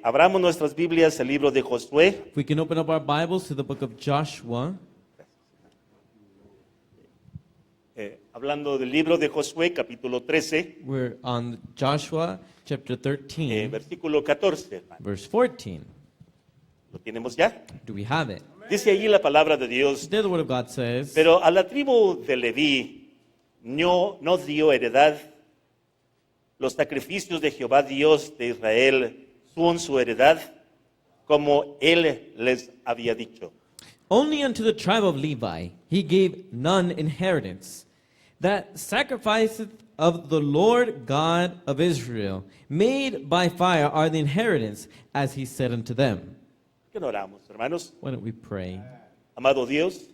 abramos nuestras Biblias al libro de Josué. If we can open up our Bibles to the book of Joshua. Hablando del libro de Josué, capítulo 13, We're on Joshua chapter 13, versículo 14. Hermano. verse 14. ¿Lo tenemos ya? Do we have it? Dice allí la palabra de Dios: There the word of God says, pero a la tribu de Leví no dio heredad. Los sacrificios de Jehová Dios de Israel son su heredad, como él les había dicho. only unto the tribe of Levi he gave none inheritance. That sacrifices of the Lord God of Israel, made by fire, are the inheritance, as he said unto them. ¿Qué no oramos, hermanos? Why don't we pray? Amado Dios,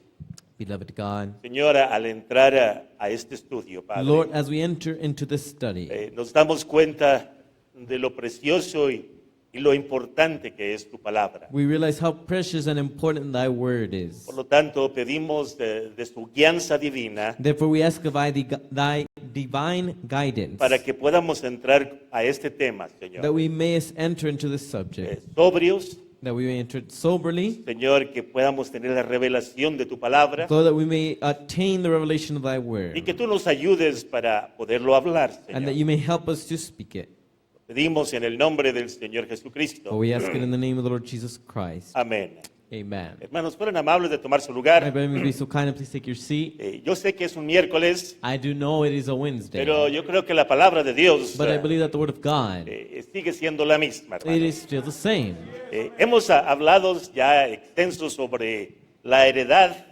Beloved God, Señora, al entrar a este estudio, Padre, Lord, as we enter into this study, nos damos cuenta de lo precioso y lo importante que es tu palabra. we realize how precious and important thy word is. Por lo tanto, pedimos de su guianza divina Therefore we ask of thy divine guidance, para que podamos entrar a este tema, Señor. that we may enter into this subject, Sobrios, that we may enter it soberly, Señor, que podamos tener la revelación de tu palabra so that we may attain the revelation of thy y word, que tú nos ayudes para poderlo hablar, and that Señor. you may help us to speak it. Pedimos en el nombre del Señor For Jesucristo. we ask it in the name of the Lord Jesus Christ. Amén. Amen. Hermanos, fueron amables de tomar su I lugar. beg you be so kind and please take your seat. Yo sé que es un miércoles, I do know it is a Wednesday, pero yo creo que la palabra de Dios but I believe that the word of God, sigue siendo la misma, it hermanos. is still the same. Hemos hablado ya extenso sobre la heredad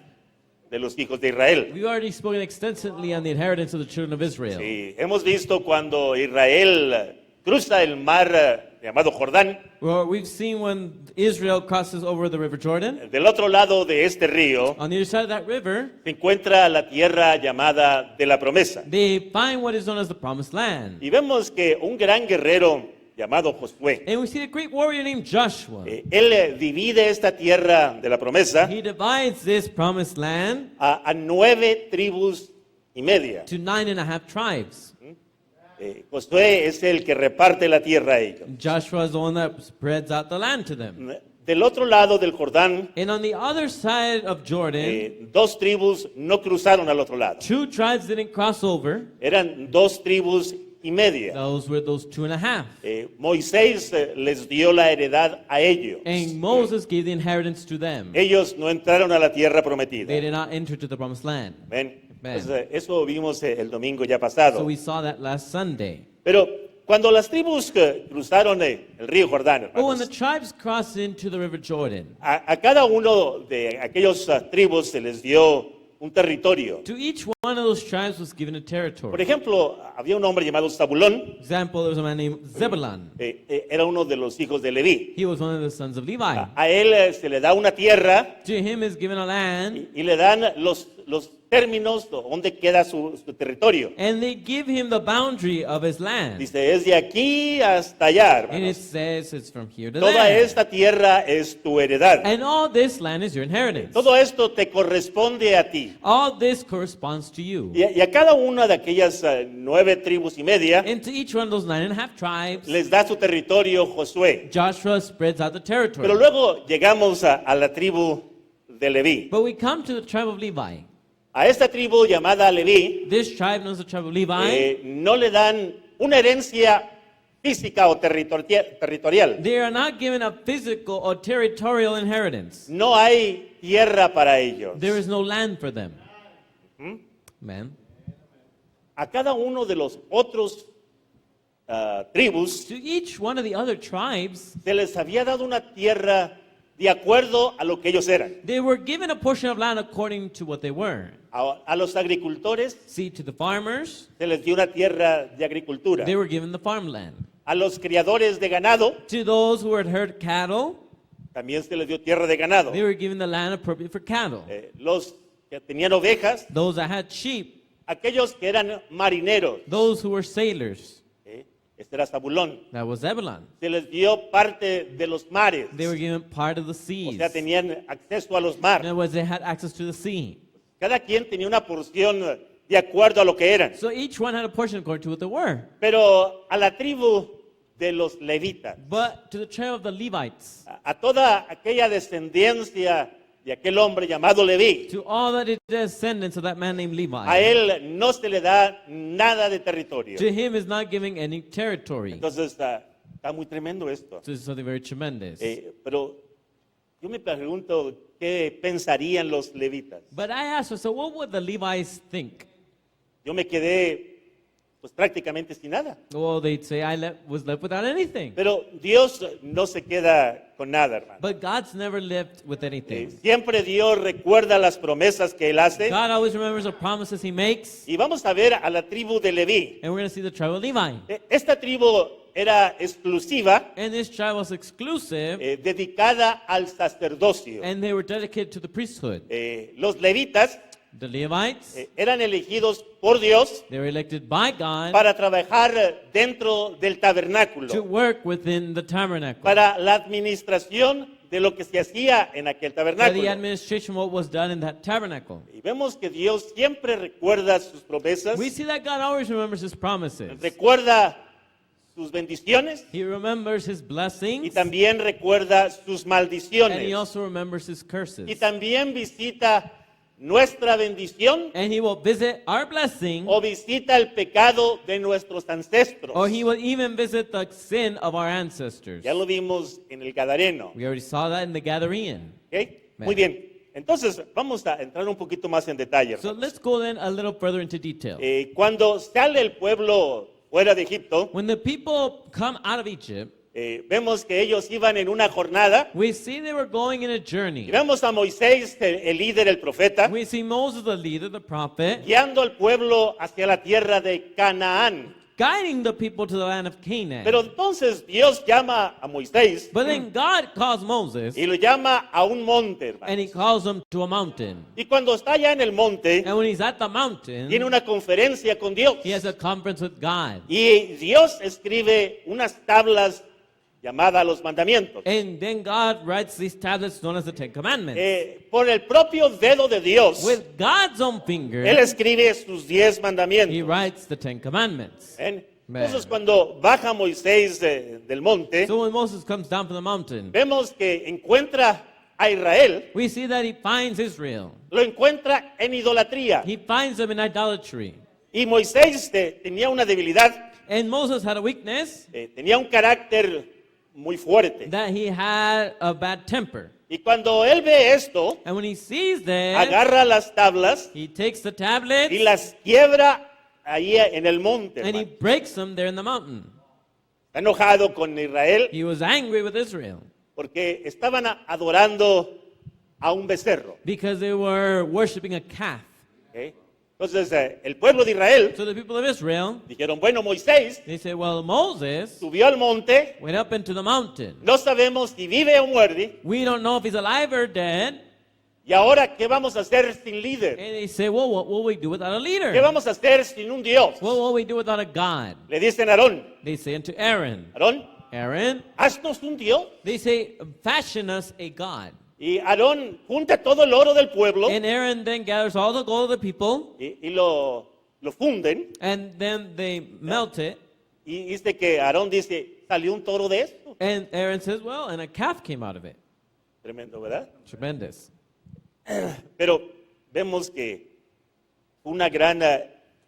de los hijos de Israel. We've already spoken extensively on the inheritance of the children of Israel. Sí, hemos visto cuando Israel cruza el mar llamado Jordán. Well, we've seen when Israel crosses over the river Jordan. Del otro lado de este río On the other side of that river, se encuentra la tierra llamada de la promesa. they find what is known as the promised land. Y vemos que un gran guerrero llamado Josué, And we see a great warrior named Joshua. él divide esta tierra de la promesa He divides this promised land a 9 tribus y media. to 9.5 tribes. Josué es el que reparte la tierra a ellos. Joshua is the one that spreads out the land to them. Del otro lado del Jordán, And on the other side of Jordan, 2 tribus no cruzaron al otro lado. 2 tribes didn't cross over. Eran 2 tribus y media. Those were those 2.5. Moisés les dio la heredad a ellos. And Moses gave the inheritance to them. Ellos no entraron a la tierra prometida. They did not enter to the promised land. ¿Ven? Amen. Pues, eso vimos el domingo ya So pasado. we saw that last Sunday. Pero cuando las tribus que cruzaron el río Jordán, But when the hermanos, tribes crossed into the river Jordan, a cada uno de aquellos tribus se les dio un territorio. to each one of those tribes was given a Por territory. ejemplo, había un hombre llamado Zabulón, Example, there was a man named Zebulun. era uno de los hijos de Leví. He was one of the sons of Levi. A él se le da una tierra To him is given a land, y le dan los términos donde queda su territorio. and they give him the boundary of his land. Dice, es de aquí hasta allá, And it hermanos. says it's from here to Toda there. esta tierra es tu heredad. And all this land is your inheritance. Todo esto te corresponde a ti. All this corresponds to you. Y a cada una de aquellas 9 tribus y media And to each one of those 9.5 tribes, les da su territorio Josué. Joshua spreads out the Pero territory. luego llegamos a la tribu de Leví. But we come to the tribe of Levi. A esta tribu llamada Leví This tribe knows the tribe of Levi. no le dan una herencia física o territorial. They are not given a physical or territorial inheritance. No hay tierra para ellos. There is no land for them. Man. A cada uno de los otros tribus To each one of the other tribes, se les había dado una tierra de acuerdo a lo que ellos eran. they were given a portion of land according to what they were. A los agricultores See, to the farmers, se les dio una tierra de agricultura. they were given the farmland. A los criadores de ganado To those who had herd cattle, también se les dio tierra de ganado. they were given the land appropriate for cattle. Los que tenían ovejas, Those that had sheep, aquellos que eran marineros, those who were sailors, este era Zabulón, that was Zebulun. se les dio parte de los mares, They were given part of the o seas. sea, tenían acceso a los In mares. other words, they had access to the sea. Cada quien tenía una porción de acuerdo a lo que eran. So each one had a portion according to what they were. Pero a la tribu de los levitas, but to the tribe of the Levites, a toda aquella descendencia de aquel hombre llamado Leví. to all that is descendants of that man named A Levi. él no se le da nada de territorio. To him is not giving any territory. Entonces está muy tremendo esto. So this is something very tremendous. Pero yo me pregunto qué pensarían los levitas. But I asked her, so what would the Levites think? Yo me quedé pues prácticamente sin nada. Well, they'd say, was left without anything. Pero Dios no se queda con nada, hermano. But God's never left with anything. Siempre Dios recuerda las promesas que Él hace. God always remembers the promises he makes. Y vamos a ver a la tribu de Leví. And we're going to see the tribe of Levi. Esta tribu era exclusiva, And this tribe was exclusive, dedicada al sacerdocio. and they were dedicated to the priesthood. Los levitas The Levites, eran elegidos por Dios they were elected by God para trabajar dentro del to tabernáculo, work within the tabernacle. para la administración de lo que se hacía en aquel For the tabernáculo. administration, what was done in that tabernacle. Y vemos que Dios siempre recuerda sus promesas, We see that God always remembers his promises. recuerda sus bendiciones He remembers his y blessings, también recuerda sus and he maldiciones. also remembers his curses. Y también visita nuestra bendición And he will visit our blessing, o visita el pecado de nuestros ancestros. or he will even visit the sin of our ancestors. Ya lo vimos en el Gadareno. We already saw that in the Gadarene. ¿Ok? Muy bien. Entonces, vamos a entrar un poquito más en detalle. So hermanos. let's go then a little further into detail. Cuando sale el pueblo fuera de Egipto, When the people come out of Egypt, vemos que ellos iban en una jornada. we see they were going in a journey. Y vemos a Moisés, el líder, el profeta, We see Moses, the leader, the prophet, guiando al pueblo hacia la tierra de Canaán. guiding the people to the land of Canaan. Pero entonces Dios llama a Moisés But then God calls Moses, y lo llama a un monte, hermano. and he calls him to a mountain. Y cuando está allá en el monte, And when he's at the mountain, tiene una conferencia con Dios. he has a conference with God. Y Dios escribe unas tablas llamadas los mandamientos. And then God writes these tablets known as the Ten Commandments. Por el propio dedo de Dios, With God's own finger, Él escribe sus 10 he mandamientos. writes the Ten Commandments. Entonces, cuando baja Moisés del monte, So when Moses comes down from the mountain, vemos que encuentra a Israel, we see that he finds Israel. lo encuentra en idolatría. He finds them in idolatry. Y Moisés tenía una debilidad, And Moses had a weakness tenía un carácter muy fuerte. that he had a bad temper. Y cuando él ve esto, And when he sees that, agarra las tablas he takes the tablets y las quiebra ahí en el monte. and he hermano. breaks them there in the mountain. Está enojado con Israel He was angry with Israel porque estaban adorando a un becerro. because they were worshiping a calf. ¿Ok? Entonces, el pueblo de Israel So the people of Israel, dijeron, bueno, Moisés they said, well, Moses subió al monte, went up into the mountain. no sabemos si vive o muere, We don't know if he's alive or dead. y ahora, ¿qué vamos a hacer sin líder? And they say, well, what will we do without a ¿Qué leader? vamos a hacer sin un Dios? What will we do without a God? Le dicen a Aarón, They say unto Aaron, Aarón, Aaron, haznos un Dios. they say, fashion us a God. Y Aarón junta todo el oro del pueblo And Aaron then gathers all the gold of the people, y lo funden. and then they melt it. Y dice que Aarón dice, salió un toro de esto. And Aaron says, well, and a calf came out of it. Tremendo, ¿verdad? Tremendous. Pero vemos que fue una gran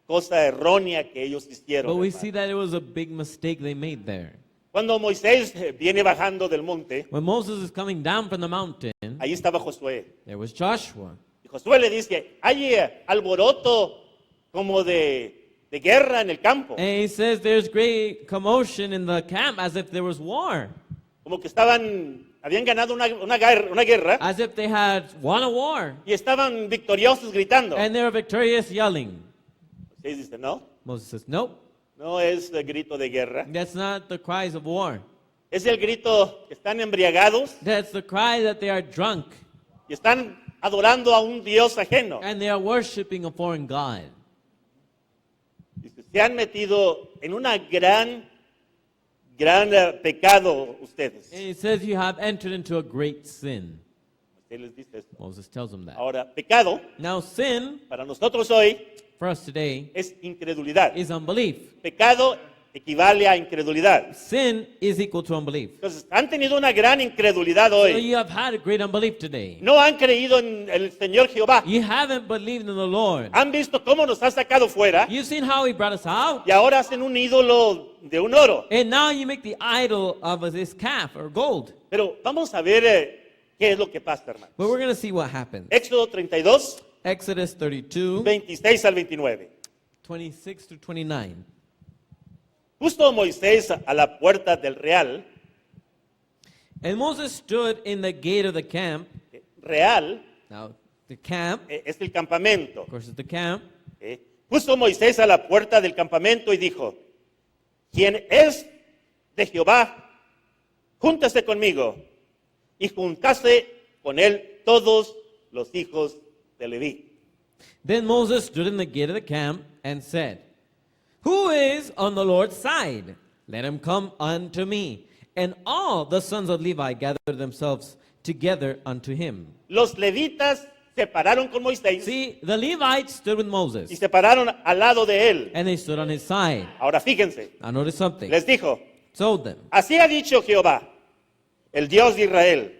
cosa errónea que ellos hicieron. But we hermano. see that it was a big mistake they made there. Cuando Moisés viene bajando del monte, When Moses is coming down from the mountain, ahí estaba Josué. there was Joshua. Y Josué le dice, hay alboroto como de guerra en el campo. And he says there's great commotion in the camp as if there was war, Como que habían ganado una guerra as if they had won a war. y estaban victoriosos gritando. And they were victorious yelling. Moisés dice, no, Moses says, nope, no es el grito de guerra. that's not the cries of war. Es el grito que están embriagados That's the cry that they are drunk y están adorando a un Dios ajeno. and they are worshiping a foreign God. Dice, se han metido en una gran pecado ustedes. And it says you have entered into a great sin. Él les dice esto. Moses tells them that. Ahora, pecado Now sin para nosotros hoy for us today es incredulidad. is unbelief. Pecado equivale a incredulidad. Sin is equal to unbelief. Entonces, han tenido una gran incredulidad So hoy. you have had a great unbelief today. No han creído en el Señor Jehová. You haven't believed in the Lord. Han visto cómo nos ha sacado fuera You've seen how he brought us out. y ahora hacen un ídolo de un oro. And now you make the idol of this calf or gold. Pero vamos a ver qué es lo que pasa, hermano. But we're going to see what happens. Éxodo 32, Exodus 32, 26 al 29. 26 to 29. Justo Moisés a la puerta del real. And Moses stood in the gate of the camp. Real Now, the camp, es el campamento. of course, is the camp. Puso Moisés a la puerta del campamento y dijo, quien es de Jehová, júntase conmigo. Y juntase con él todos los hijos de Leví. Then Moses stood in the gate of the camp and said, Who is on the Lord's side? Let him come unto me. And all the sons of Levi gathered themselves together unto him. Los levitas se pararon con Moisés See, the Levites stood with y Moses, se pararon al lado de él. and they stood on his side. Ahora fíjense, Now notice something. les dijo, Told them, así ha dicho Jehová, el Dios de Israel,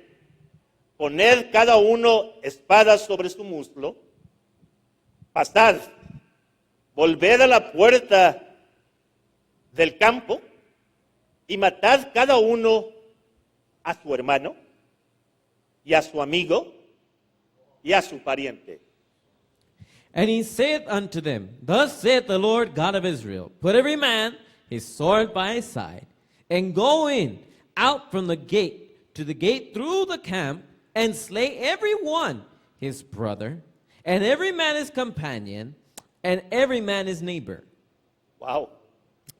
poned cada uno espada sobre su muslo, pasad, volved a la puerta del campo y matad cada uno a su hermano y a su amigo y a su pariente. And he saith unto them, Thus saith the Lord God of Israel, Put every man his sword by his side, and go in out from the gate to the gate through the camp, and slay every one his brother, and every man his companion, and every man his neighbor. Wow.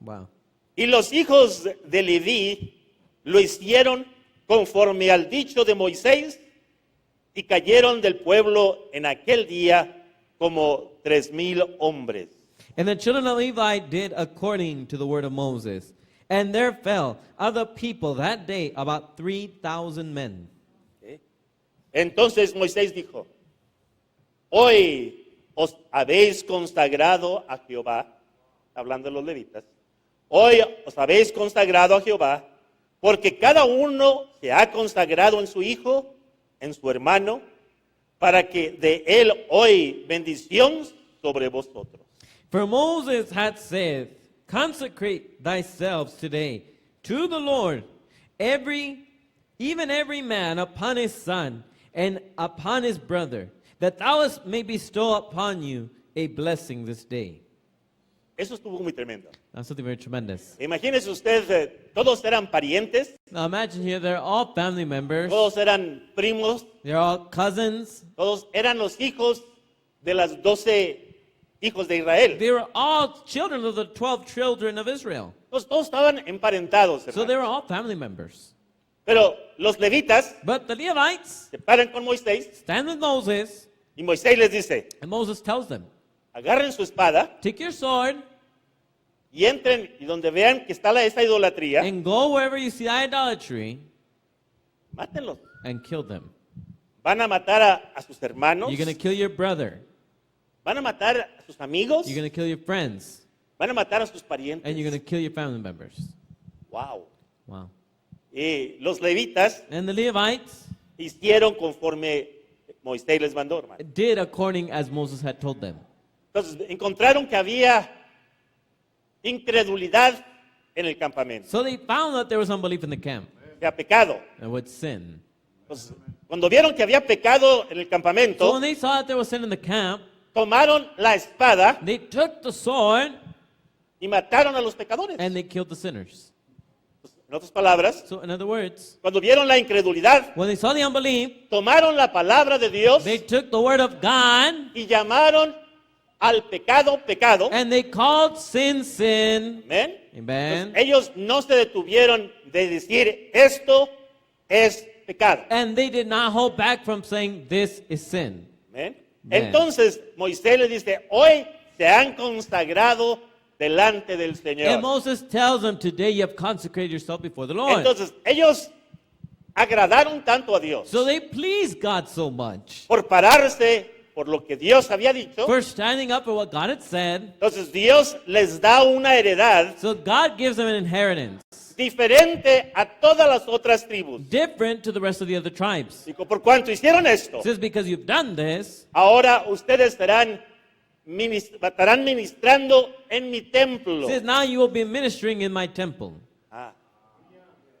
Wow. Y los hijos de Leví lo hicieron conforme al dicho de Moisés y cayeron del pueblo en aquel día como 3,000 hombres. And the children of Levi did according to the word of Moses. And there fell of the people that day about 3,000 men. Entonces Moisés dijo, hoy os habéis consagrado a Jehová, hablando de los levitas, hoy os habéis consagrado a Jehová, porque cada uno se ha consagrado en su hijo, en su hermano, para que de él hoy bendición sobre vosotros. For Moses had said, Consecrate thyself today to the Lord, even every man upon his son and upon his brother, that thou may bestow upon you a blessing this day. Eso estuvo muy tremendo. That's something very tremendous. Imagínese usted, todos eran parientes, Now imagine here, they're all family members, todos eran primos, they're all cousins, todos eran los hijos de las 12 hijos de Israel. they were all children of the 12 children of Israel. Entonces, todos estaban emparentados, So they hermanos. were all family members. Pero los levitas But the Levites se paran con Moisés stand with Moses, y Moisés les dice, and Moses tells them, agarren su espada Take your sword y entren y donde vean que está esa idolatría, and go wherever you see idolatry mátenlos. and kill them. Van a matar a sus hermanos, You're going to kill your brother. van a matar a sus amigos, You're going to kill your friends. van a matar a sus parientes. And you're going to kill your family members. Wow. Wow. Y los levitas And the Levites hicieron conforme Moisés les mandó, hermano. did according as Moses had told them. Entonces encontraron que había incredulidad en el campamento, So they found that there was unbelief in the camp que había pecado. and with sin. Entonces, cuando vieron que había pecado en el So campamento, when they saw that there was sin in the camp, tomaron la espada they took the sword y mataron a los pecadores. and they killed the sinners. En otras palabras, So in other words, cuando vieron la incredulidad, when they saw the unbelief, tomaron la palabra de Dios they took the word of God y llamaron al pecado pecado. and they called sin sin. Amén. Amen. Entonces, ellos no se detuvieron de decir esto es pecado. And they did not hold back from saying this is sin. Amén. Amén. Entonces Moisés le dice, hoy se han consagrado delante del And Señor. Moses tells them, today you have consecrated yourself before the Lord. Entonces ellos agradaron tanto a Dios So they pleased God so much por pararse por lo que Dios había dicho, for standing up for what God had said. entonces Dios les da una heredad So God gives them an inheritance diferente a todas las otras tribus. different to the rest of the other tribes. Digo, por cuanto hicieron esto, It says, because you've done this, ahora ustedes estarán ministrando en mi templo. it says, now you will be ministering in my temple. Ah.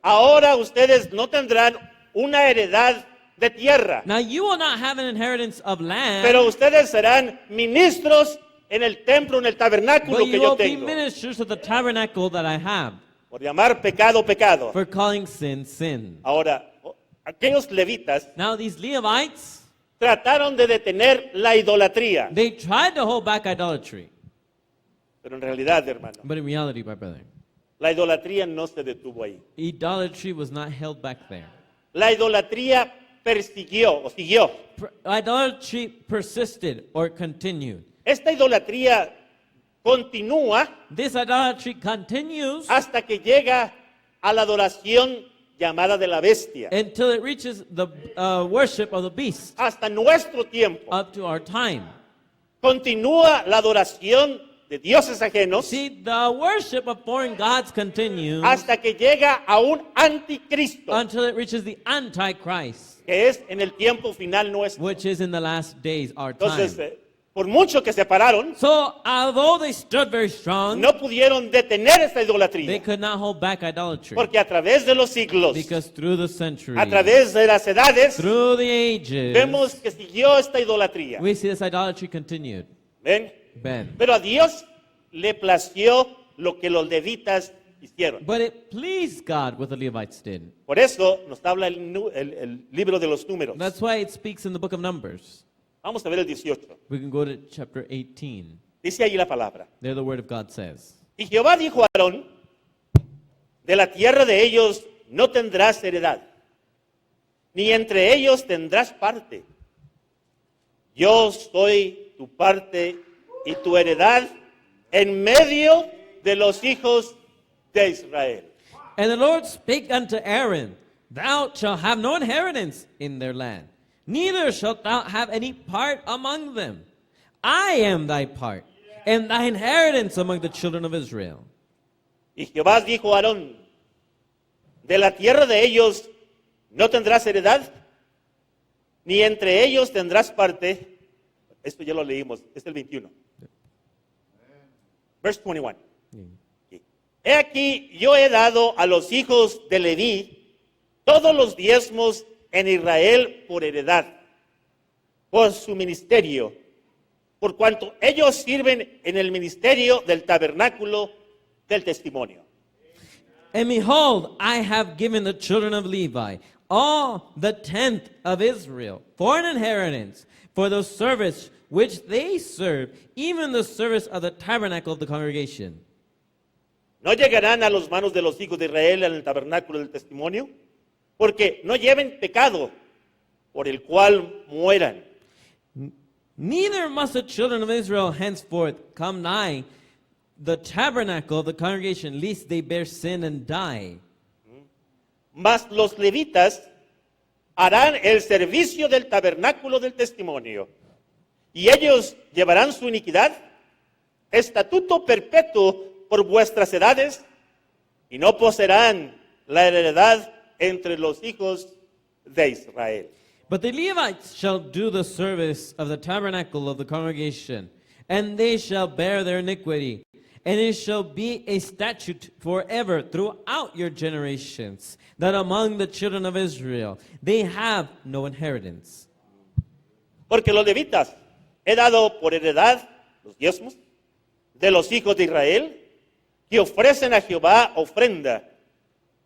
Ahora ustedes no tendrán una heredad de tierra, Now you will not have an inheritance of land, pero ustedes serán ministros en el templo, en el tabernáculo but que you yo will be tengo. ministers of the tabernacle that I have, Por llamar pecado, pecado. for calling sin, sin. Ahora, aquellos levitas Now these Levites, trataron de detener la idolatría, they tried to hold back idolatry. pero en realidad, hermano, But in reality, my brother, la idolatría no se detuvo ahí. idolatry was not held back there. La idolatría persiguió o siguió. Idolatry persisted or continued. Esta idolatría continúa This idolatry continues hasta que llega a la adoración llamada de la bestia. until it reaches the worship of the beast Hasta nuestro tiempo up to our time. continúa la adoración de dioses ajenos See, the worship of foreign gods continues hasta que llega a un anticristo, until it reaches the Antichrist, que es en el tiempo final nuestro. which is in the last days, our Entonces, time. por mucho que se pararon, So, although they stood very strong, no pudieron detener esta they idolatría, could not hold back idolatry. porque a través de los siglos, Because through the centuries, a través de las edades, through the ages, vemos que siguió esta idolatría. we see this idolatry continued. ¿Ven? Ben. Pero a Dios le plació lo que los levitas hicieron. But it pleased God what the Levites did. Por eso nos habla el libro de los números. That's why it speaks in the book of Numbers. Vamos a ver el 18. We can go to chapter 18. Dice ahí la palabra. There the word of God says. Y Jehová dijo a Aarón, de la tierra de ellos no tendrás heredad, ni entre ellos tendrás parte. Yo soy tu parte y tu heredad en medio de los hijos de Israel. And the Lord spake unto Aaron, Thou shalt have no inheritance in their land, neither shalt thou have any part among them. I am thy part, and thy inheritance among the children of Israel. Y Jehová dijo a Aarón, de la tierra de ellos no tendrás heredad, ni entre ellos tendrás parte. Esto ya lo leímos, es el 21. Verse 21. He aquí, yo he dado a los hijos de Leví todos los diezmos en Israel por heredad, por su ministerio, por cuanto ellos sirven en el ministerio del tabernáculo del testimonio. And behold, I have given the children of Levi all the tenth of Israel for an inheritance, for the service which they serve, even the service of the tabernacle of the congregation. No llegarán a las manos de los hijos de Israel en el tabernáculo del testimonio, porque no lleven pecado por el cual mueran. Neither must the children of Israel henceforth come nigh the tabernacle of the congregation, lest they bear sin and die. Mas los levitas harán el servicio del tabernáculo del testimonio, y ellos llevarán su iniquidad, estatuto perpetuo por vuestras edades, y no poseerán la heredad entre los hijos de Israel. But the Levites shall do the service of the tabernacle of the congregation, and they shall bear their iniquity, and it shall be a statute forever throughout your generations, that among the children of Israel they have no inheritance. Porque los levitas he dado por heredad los diezmos de los hijos de Israel, que ofrecen a Jehová ofrenda,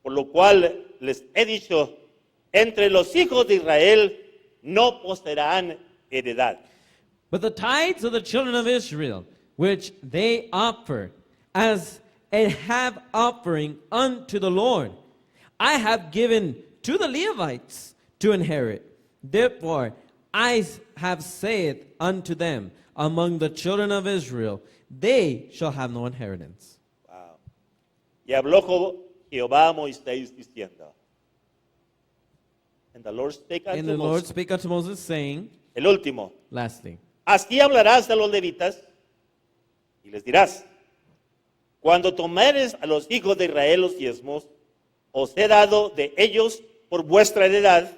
por lo cual les he dicho, entre los hijos de Israel no poseerán heredad. But the tithes of the children of Israel, which they offer as a have offering unto the Lord, I have given to the Levites to inherit. Therefore I have said unto them, among the children of Israel, they shall have no inheritance. Wow. Y habló Jehová a Moisés diciendo, and the Lord spake And unto the Lord Moses. spake unto Moses, saying, El último, lastly, Así hablarás a los levitas y les dirás, cuando tomares a los hijos de Israel los diezmos, os he dado de ellos por vuestra heredad,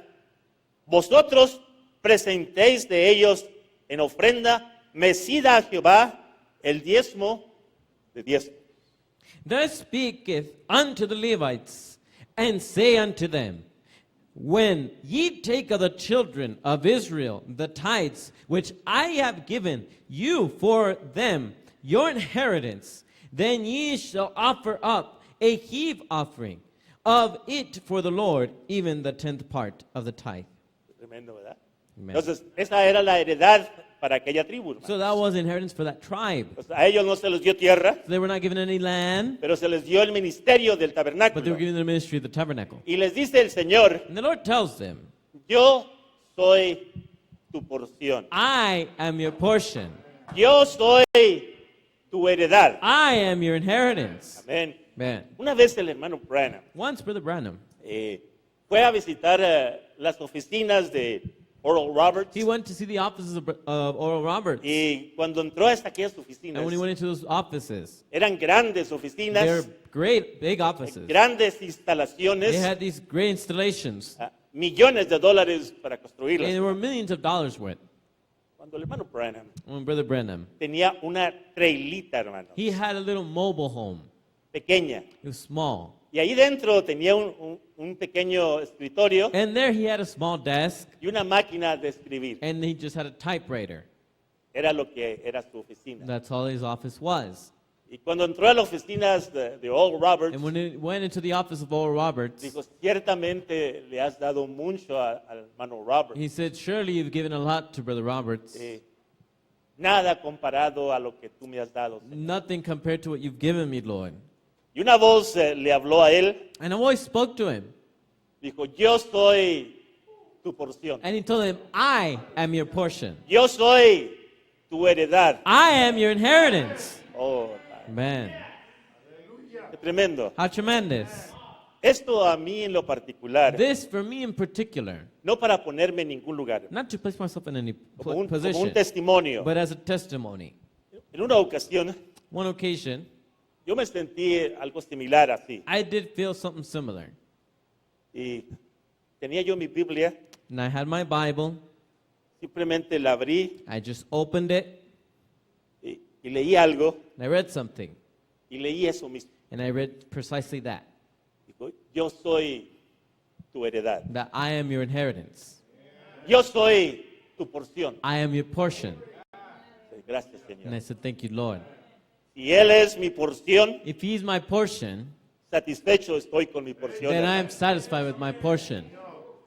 vosotros presentéis de ellos en ofrenda mecida a Jehová el diezmo de diezmo. Thus speaketh unto the Levites, and say unto them, when ye take of the children of Israel the tithes which I have given you for them, your inheritance, then ye shall offer up a heave offering of it for the Lord, even the 10th part of the tithe. Tremendo, ¿verdad? Amen. Entonces, esa era la heredad para aquella tribu, hermano. So that was inheritance for that tribe. Pues a ellos no se les dio tierra, They were not given any land, pero se les dio el ministerio del but they tabernáculo. were given the ministry of the tabernacle. Y les dice el Señor, And the Lord tells them, yo soy tu porción. I am your portion. Yo soy tu heredad. I am your inheritance. Amén. Man. Una vez el hermano Branham Once Brother Branham, fue a visitar las oficinas de Oral Roberts. he went to see the offices of Oral Roberts. Y cuando entró a aquellas And oficinas, when he went into those offices, eran grandes they're oficinas, great, big offices. grandes They instalaciones, had these great installations. millones de dólares para And construirlas. there were millions of dollars worth. Cuando el hermano Branham When Brother Branham, tenía una trailita, hermano, he had a little mobile home. pequeña. It was small. Y ahí dentro tenía un pequeño escritorio And there he had a small desk, y una máquina de escribir. and he just had a typewriter. Era lo que era su oficina. That's all his office was. Y cuando entró a las oficinas de Oral Roberts, And when he went into the office of Oral Roberts, dijo, ciertamente le has dado mucho al hermano Roberts. he said, surely you've given a lot to Brother Roberts. Nada comparado a lo que tú me has dado, Señor. Nothing compared to what you've given me, Lord. Y una voz le habló a él, And a voice spoke to him. dijo, yo soy tu porción. And he told him, I am your portion. Yo soy tu heredad. I am your inheritance. Oh, Man, qué tremendo. how tremendous. Esto a mí en lo particular, This, for me in particular, no para ponerme en ningún lugar, not to place myself in any como un position, testimonio. but as a testimony. En una ocasión, One occasion, yo me sentí algo similar así. I did feel something similar. Y tenía yo mi Biblia, And I had my Bible. simplemente la abrí I just opened it, y leí algo, and I read something. y leí eso mismo. And I read precisely that. Dijo, yo soy tu heredad. That I am your inheritance. Yo soy tu porción. I am your portion. Gracias, And I Señor. said, thank you, Lord. Si Él es mi porción, If he's my portion, satisfecho estoy con mi porción. then I am hermano. satisfied with my portion.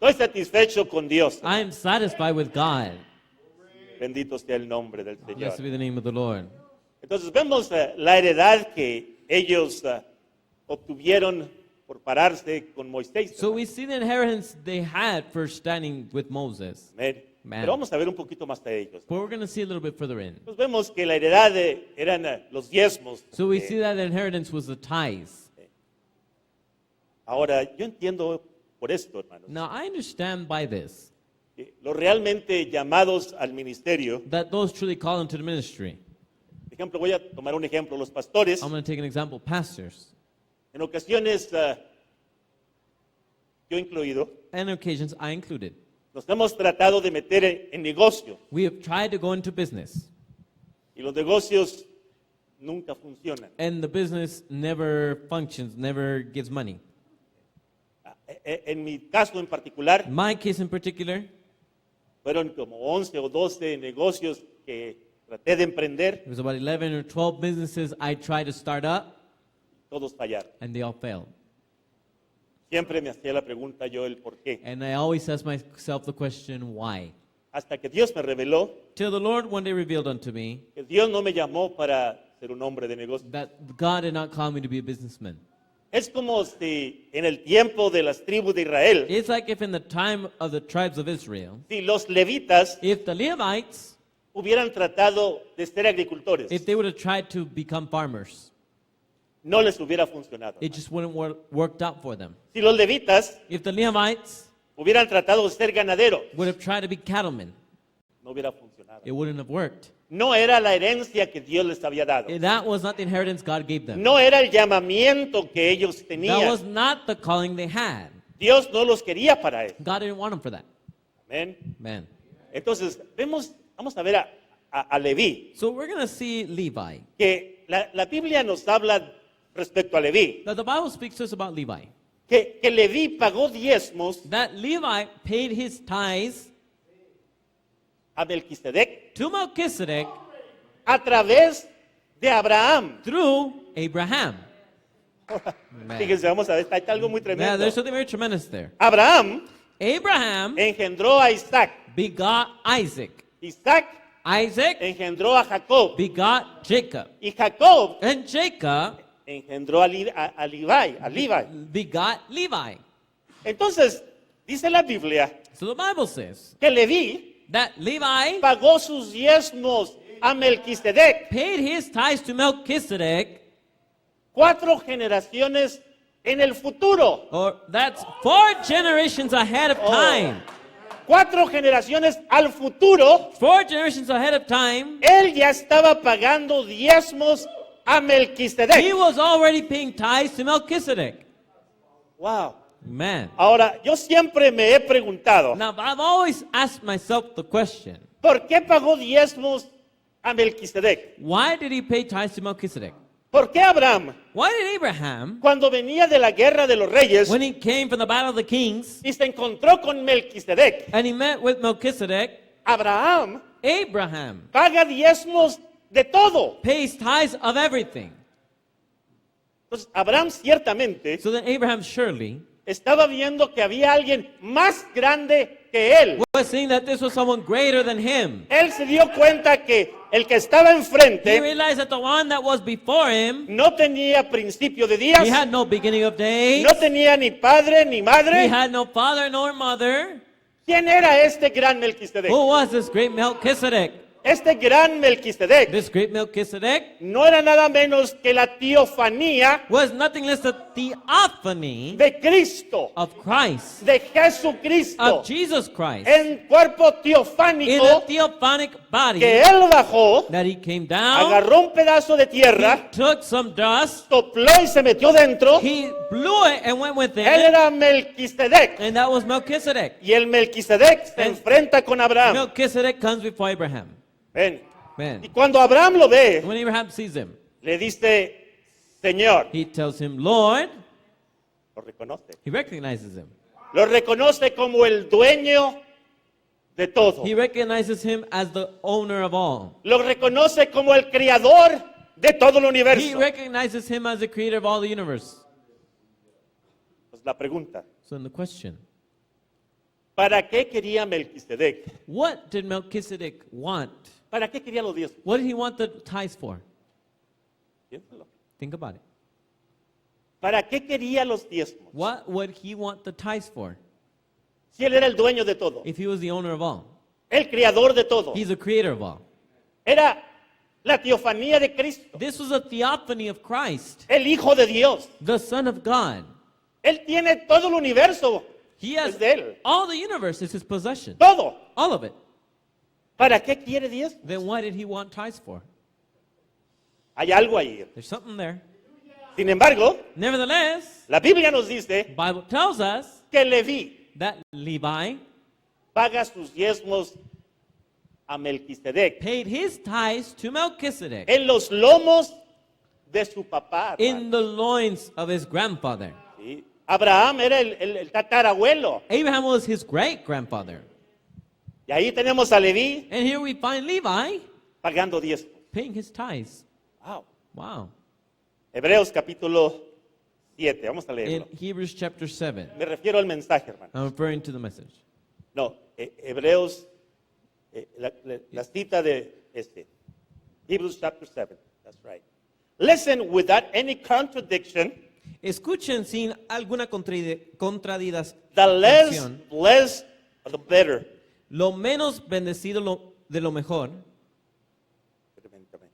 Estoy satisfecho con Dios. I am satisfied with God. Bendito sea el nombre del Señor. Blessed be the name of the Lord. Entonces vemos la heredad que ellos obtuvieron por pararse con Moisés. So we see the inheritance they had for standing with Moses. Amén. Man. Pero vamos a ver un poquito más de ellos. But we're going to see a little bit further in. Entonces vemos que la heredad eran los diezmos. So we see that the inheritance was the tithes. Ahora, yo entiendo por esto, hermanos, Now I understand by this que los realmente llamados al ministerio, that those truly called into the ministry. por ejemplo, voy a tomar un ejemplo, los pastores, I'm going to take an example. Pastors, en ocasiones, yo incluido, and occasions I included, nos hemos tratado de meter en negocio we have tried to go into business, y los negocios nunca funcionan. and the business never functions, never gives money. En mi caso en particular, In my case in particular, fueron como 11 o 12 negocios que traté de emprender, there was about 11 or 12 businesses I tried to start up, todos fallaron. and they all failed. Siempre me hacía la pregunta yo el por qué. And I always ask myself the question, why? Hasta que Dios me reveló Till the Lord one day revealed unto me que Dios no me llamó para ser un hombre de negocio. that God did not call me to be a businessman. Es como si en el tiempo de las tribus de Israel, It's like if in the time of the tribes of Israel, si los levitas if the Levites, hubieran tratado de ser agricultores, if they would have tried to become farmers, no les hubiera funcionado. it just wouldn't worked out for them. Si los levitas If the Levites hubieran tratado de ser ganaderos, would have tried to be cattlemen, no hubiera funcionado. It wouldn't have worked. No era la herencia que Dios les había dado. That was not the inheritance God gave them. No era el llamamiento que ellos That tenían. was not the calling they had. Dios no los quería para eso. God didn't want them for that. Amén. Man. Entonces, vamos a ver a Leví, So we're going to see Levi. que la Biblia nos habla respecto a Leví, Now the Bible speaks to us about Levi. que Leví pagó diezmos That Levi paid his tithes a Melquisedec to Melchizedek a través de Abraham. through Abraham. Man. Fíjense, vamos a ver, está algo muy Yeah, tremendo. there's something very tremendous there. Abraham Abraham engendró a Isaac. begot Isaac. Isaac Isaac engendró a Jacob. begot Jacob. Y Jacob And Jacob engendró a Levi. begot Levi. Entonces, dice la Biblia So the Bible says que Leví that Levi pagó sus diezmos a Melquisedec paid his tithes to Melchizedek, 4 generaciones en el futuro. or that's 4 generations ahead of time. 4 generaciones al futuro, 4 generations ahead of time. él ya estaba pagando diezmos a He Melquisedec. was already paying tithes to Melchizedek. Wow. Man. Ahora, yo siempre me he preguntado, Now, I've always asked myself the question, ¿por qué pagó diezmos a Melquisedec? why did he pay tithes to Melchizedek? ¿Por qué Abraham, Why did Abraham, cuando venía de la guerra de los reyes when he came from the battle of the kings, y se encontró con Melquisedec, and he met with Melchizedek, Abraham Abraham paga diezmos de todo? pays tithes of everything? Entonces, Abraham ciertamente So then Abraham surely estaba viendo que había alguien más grande que él. was seeing that this was someone greater than him. Él se dio cuenta que el que estaba He enfrente realized that the one that was before him, no tenía principio de he días, had no beginning of days, no tenía ni padre ni he madre. had no father nor mother. ¿Quién era este gran Melquisedec? Who was this great Melchizedek? Este gran Melquisedec This great Melchizedek no era nada menos que la teofanía was nothing less than the theophany de Cristo, of Christ, de Jesucristo, of Jesus Christ, en cuerpo in a teofánico theophanic body que él bajó, that he came down, agarró un pedazo de tierra, he took some dust, sopló y se metió dentro. he blew it and went with Él it, era Melquisedec. and that was Melchizedek. Y el Melquisedec se enfrenta con Abraham. Melchizedek comes before Abraham. Ven. Y Man, cuando Abraham lo ve, when Abraham sees him, le dice, Señor, he tells him, Lord, lo reconoce. he recognizes him. Lo reconoce como el dueño de todo. He recognizes him as the owner of all. Lo reconoce como el creador de todo el He universo. recognizes him as the creator of all the universe. Pues la pregunta, So then the question, ¿para qué quería Melquisedec? what did Melchizedek want? ¿Para qué quería los diezmos? What did he want the tithes for? Piénsalo. Think about it. ¿Para qué quería los diezmos? What would he want the tithes for Si él era el dueño de todo, if he was the owner of all? el creador de todo. He's the creator of all. Era la teofanía de Cristo, This was a theophany of Christ, el Hijo de Dios. the Son of God. Él tiene todo el universo, He has es de él. all the universe is his possession. Todo. All of it. ¿Para qué quiere diezmos? Then what did he want tithes for? Hay algo ahí. There's something there. Sin embargo, Nevertheless, la Biblia nos dice the Bible tells us que Leví that Levi paga sus diezmos a Melquisedec paid his tithes to Melchizedek en los lomos de su papá. in hermano. the loins of his grandfather. Sí. Abraham era el tatarabuelo. Abraham was his great grandfather. Y ahí tenemos a Leví And here we find Levi pagando diezmos. paying his tithes. Wow. Wow. Hebreos capítulo 7. Vamos a In leerlo. Hebrews chapter 7, Me refiero al mensaje, hermano. I'm referring to the message. No, Hebreos, la cita de Hebrews chapter 7. That's right. Listen without any contradiction. Escuchen sin alguna contradicción. The less blessed, the better. Lo menos bendecido de lo mejor. Permítame.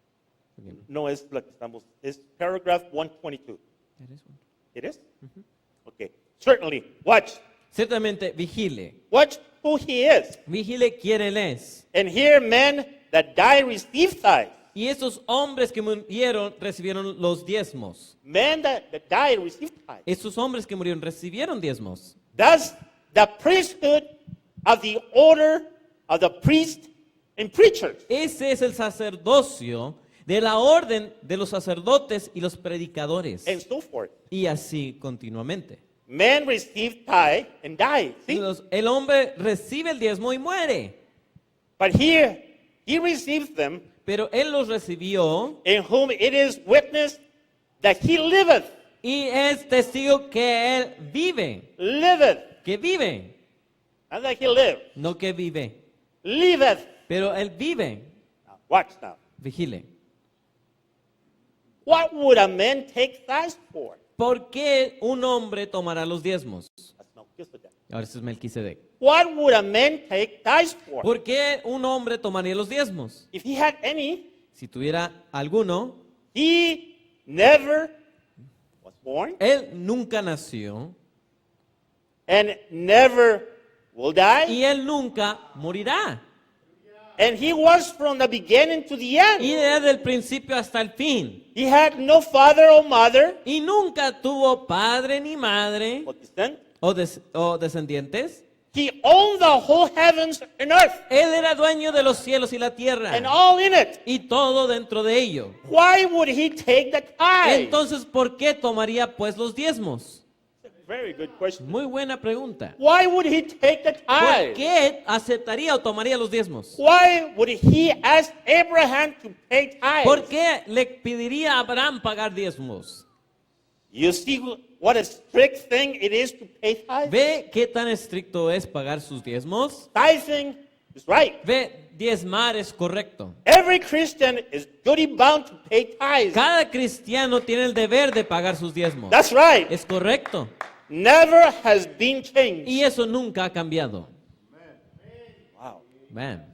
No es la que estamos. Es paragraph 122. That is one. It is? Okay. Certainly. Watch. Ciertamente, vigile. Watch who he is. Vigile quién él es. And here men that die receive tithes. Y esos hombres que murieron recibieron los diezmos. Men that died receive tithes. Esos hombres que murieron recibieron diezmos. Thus, the priesthood of the order of the priest and preachers. Ese es el sacerdocio de la orden de los sacerdotes y los predicadores. And so forth. Y así continuamente. Men receive tithe and die. See? El hombre recibe el diezmo y muere. But here, he receives them Pero él los recibió in whom it is witnessed that he liveth. y es testigo que él vive. Liveth. Que vive. Not that he lived. No que vive. Liveth. Pero él vive. Now, watch now. Vigile. What would a man take tithes for? ¿Por qué un hombre tomará los diezmos? That's Melchizedek. Ahora este es Melquisedec. What would a man take tithes for? ¿Por qué un hombre tomaría los diezmos? If he had any, Si tuviera alguno, he never was born él nunca nació and never will die. y él nunca morirá. And he was from the beginning to the Y end. desde el principio hasta el fin. He had no father or mother Y nunca tuvo padre ni madre or descent. o descendientes. He owned the whole heavens and earth Él era dueño de los cielos y la tierra. and all in it. Y todo dentro de ello. Why would he take the tithe? Entonces, ¿por qué tomaría pues los diezmos? Very good question. Muy buena pregunta. Why would he take the ¿Por tithe? qué aceptaría o tomaría los diezmos? Why would he ask Abraham to pay ¿Por tithes? qué le pediría a Abraham pagar diezmos? You see what a strict thing it is to pay tithes? ¿Ve qué tan estricto es pagar sus diezmos? Tithing is right. ¿Ve? Diezmar es correcto. Every Christian is duty bound to pay tithes. Cada cristiano tiene el deber de pagar sus diezmos. That's right. Es correcto. Never has been changed. Y eso nunca ha cambiado. Wow. Man.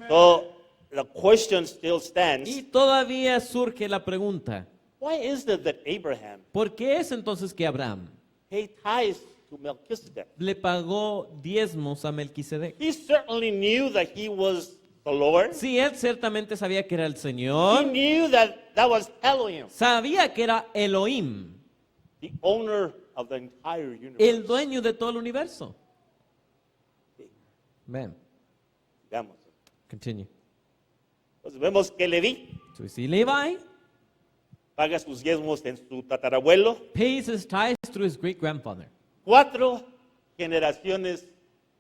So the question still stands. Y todavía surge la pregunta, Why is it that Abraham ¿por qué es entonces que Abraham paid tithes to Melchizedek? le pagó diezmos a Melquisedec? He certainly knew that he was the Lord. Sí, él ciertamente sabía que era el He Señor, knew that that was Elohim, sabía que era Elohim, the owner of the entire universe. el dueño de todo el universo. Man, Digamos. continue. Entonces vemos que Leví So we see Levi paga sus diezmos en su tatarabuelo, pays his tithes through his great-grandfather. 4 generaciones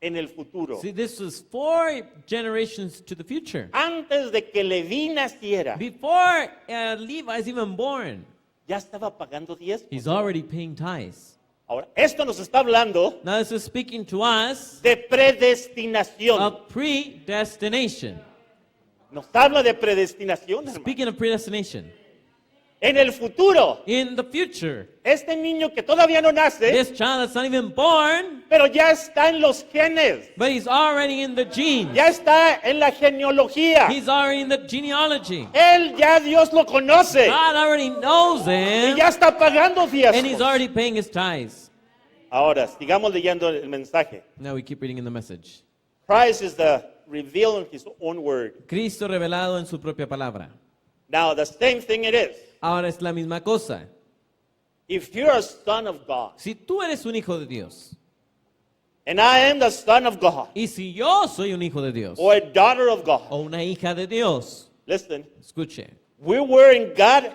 en el futuro. See, this is 4 generations to the future. Antes de que Leví naciera, Before Levi is even born, ya estaba pagando diezmos. he's already paying tithes. Ahora, esto nos está hablando Now this is speaking to us de predestinación. of predestination. Nos habla de predestinación, hermano. Speaking of predestination, En el futuro, in the future, este niño que todavía no nace, this child that's not even born, pero ya está en los genes, but he's already in the genes. ya está en la genealogía. He's already in the genealogy. Él ya Dios lo conoce God already knows y him, ya está pagando and he's diezmos. already paying his tithes. Ahora, sigamos leyendo el mensaje. Now we keep reading in the message. Christ is the revealed in his own word. Cristo revelado en su propia palabra. Now, the same thing it is. Ahora es la misma cosa. If you're a son of God, Si tú eres un hijo de Dios, and I am the son of God, y si yo soy un hijo de Dios, or a daughter of God, o una hija de Dios, listen, escuche, we were in God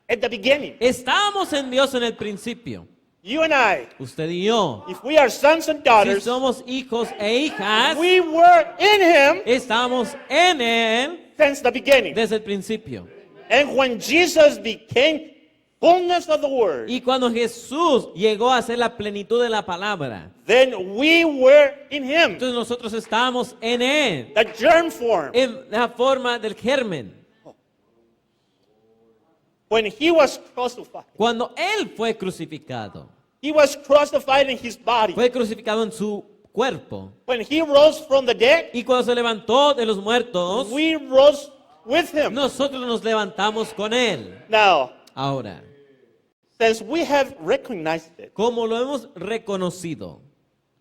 at the beginning. estábamos en Dios en el principio. You and I, Usted y yo, if we are sons and si daughters, somos hijos e hijas, we were in Him estamos en Él since the beginning. desde el principio. And when Jesus became fullness of the Word, Y cuando Jesús llegó a ser la plenitud de la palabra, then we were in Him, entonces nosotros estábamos en Él, the germ form. en la forma del germen. When He was crucified, Cuando Él fue crucificado, He was crucified in His body. fue crucificado en su cuerpo. When He rose from the dead, Y cuando se levantó de los muertos, we rose with Him. nosotros nos levantamos con Él. Now, Ahora, since we have recognized it, como lo hemos reconocido,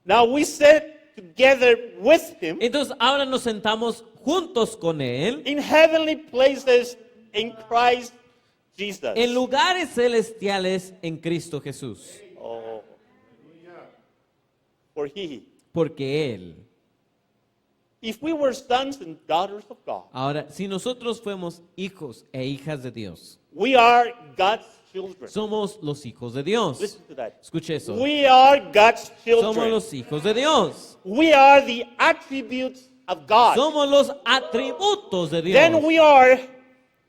Now we sit together with him Entonces ahora nos sentamos juntos con Él in heavenly places in Christ Jesus. en lugares celestiales en Cristo Jesús. Oh. For he. Porque Él. If we were sons and daughters of God, Ahora, si nosotros fuimos hijos e hijas de Dios, we are God's children. somos los hijos de Dios. Listen to that. Escuche eso. We are God's Somos children. los hijos de Dios. We are the attributes of God. Somos los atributos de Dios. Then we